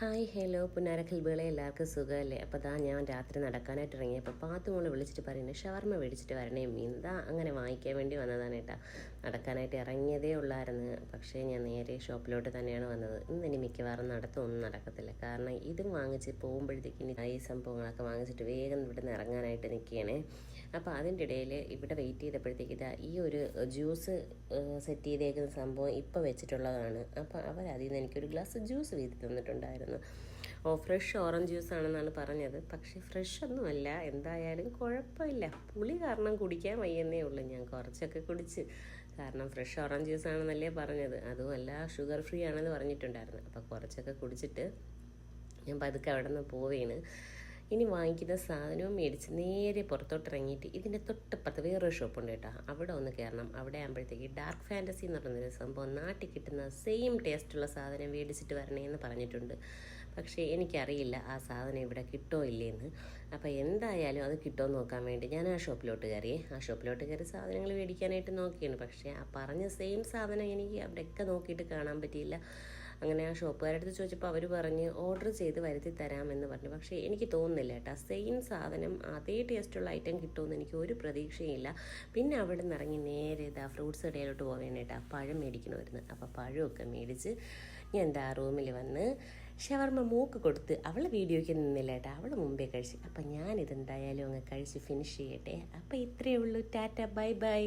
Hi hello പുന്നാരക്കൽബുകളെ എല്ലാവർക്കും സുഖമല്ലേ. അപ്പോൾ ഞാൻ രാത്രി നടക്കാനായിട്ട് ഇറങ്ങിയപ്പോൾ പാത്തുമോള് വിളിച്ചിട്ട് പറയുന്നത് ഷവർമ്മ മേടിച്ചിട്ട് വരണേ മീൻ അങ്ങനെ വാങ്ങിക്കാൻ വേണ്ടി വന്നതാണ് കേട്ടോ. നടക്കാനായിട്ട് ഇറങ്ങിയതേ ഉള്ളായിരുന്നു, പക്ഷേ ഞാൻ നേരെ ഷോപ്പിലോട്ട് തന്നെയാണ് വന്നത്. ഇനി മിക്കവാറും നടത്തമൊന്നും നടക്കത്തില്ല, കാരണം ഇതും വാങ്ങിച്ച് പോകുമ്പോഴത്തേക്കിനി ഈ സംഭവങ്ങളൊക്കെ വാങ്ങിച്ചിട്ട് വേഗം ഇവിടെ നിന്ന് ഇറങ്ങാനായിട്ട് നിൽക്കുകയാണേ. അപ്പോൾ അതിൻ്റെ ഇടയിൽ ഇവിടെ വെയിറ്റ് ചെയ്തപ്പോഴത്തേക്ക് ഈ ഒരു ജ്യൂസ് സെറ്റ് ചെയ്തേക്കുന്ന സംഭവം ഇപ്പോൾ വെച്ചിട്ടുള്ളതാണ്. അപ്പോൾ അവരതിൽ നിന്ന് എനിക്കൊരു ഗ്ലാസ് ജ്യൂസ് വീതി തന്നിട്ടുണ്ടായിരുന്നു. ഫ്രഷ് ഓറഞ്ച് ജ്യൂസ് ആണെന്നാണ് പറഞ്ഞത്, പക്ഷേ ഫ്രഷ് ഒന്നുമല്ല. എന്തായാലും കുഴപ്പമില്ല, പുളി കാരണം കുടിക്കാൻ വയ്യെന്നേ ഉള്ളൂ. ഞാൻ കുറച്ചൊക്കെ കുടിച്ച്, കാരണം ഫ്രഷ് ഓറഞ്ച് ജ്യൂസ് ആണെന്നല്ലേ പറഞ്ഞത്, അതുമല്ല ഷുഗർ ഫ്രീ ആണെന്ന് പറഞ്ഞിട്ടുണ്ടായിരുന്നു. അപ്പോൾ കുറച്ചൊക്കെ കുടിച്ചിട്ട് ഞാൻ പതുക്കെ അവിടെ നിന്ന് പോവുകയാണ്. ഇനി വാങ്ങിക്കുന്ന സാധനവും മേടിച്ച് നേരെ പുറത്തോട്ട് ഇറങ്ങിയിട്ട് ഇതിൻ്റെ തൊട്ടപ്പുറത്ത് വേറൊരു ഷോപ്പുണ്ട് കേട്ടോ, അവിടെ ഒന്ന് കയറണം. അവിടെ ആകുമ്പോഴത്തേക്ക് ഡാർക്ക് ഫാൻറ്റസി എന്ന് പറയുന്നൊരു സംഭവം നാട്ടിൽ കിട്ടുന്ന സെയിം ടേസ്റ്റുള്ള സാധനം മേടിച്ചിട്ട് വരണേ എന്ന് പറഞ്ഞിട്ടുണ്ട്. പക്ഷേ എനിക്കറിയില്ല ആ സാധനം ഇവിടെ കിട്ടോ ഇല്ലേന്ന്. അപ്പോൾ എന്തായാലും അത് കിട്ടുമോ നോക്കാൻ വേണ്ടി ഞാൻ ആ ഷോപ്പിലോട്ട് കയറി സാധനങ്ങൾ മേടിക്കാനായിട്ട് നോക്കിയാണ്. പക്ഷേ ആ പറഞ്ഞ സെയിം സാധനം എനിക്ക് അവിടെയൊക്കെ നോക്കിയിട്ട് കാണാൻ പറ്റിയില്ല. അങ്ങനെ ആ ഷോപ്പുകാരുടെ അടുത്ത് ചോദിച്ചപ്പോൾ അവർ പറഞ്ഞ് ഓർഡർ ചെയ്ത് വരുത്തി തരാമെന്ന് പറഞ്ഞു. പക്ഷേ എനിക്ക് തോന്നുന്നില്ല കേട്ടോ, സെയിം സാധനം അതേ ടേസ്റ്റുള്ള ഐറ്റം കിട്ടുമെന്ന് എനിക്ക് ഒരു പ്രതീക്ഷയില്ല. പിന്നെ അവിടെ നിന്ന് ഇറങ്ങി നേരെ ഫ്രൂട്ട്സ് കടയിലോട്ട് പോവേണ്ടേട്ടാ, പഴം മേടിക്കണമായിരുന്നു. അപ്പോൾ പഴമൊക്കെ മേടിച്ച് ഞാൻ റൂമിൽ വന്ന് ഷവർമ്മ മൂക്ക് കൊടുത്ത് അവൾ വീഡിയോയ്ക്ക് നിന്നില്ല കേട്ടോ, അവൾ മുമ്പേ കഴിച്ച്. അപ്പം ഞാനിതെന്തായാലും അങ്ങ് കഴിച്ച് ഫിനിഷ് ചെയ്യട്ടെ. അപ്പോൾ ഇത്രയേ ഉള്ളൂ. Tata bye bye.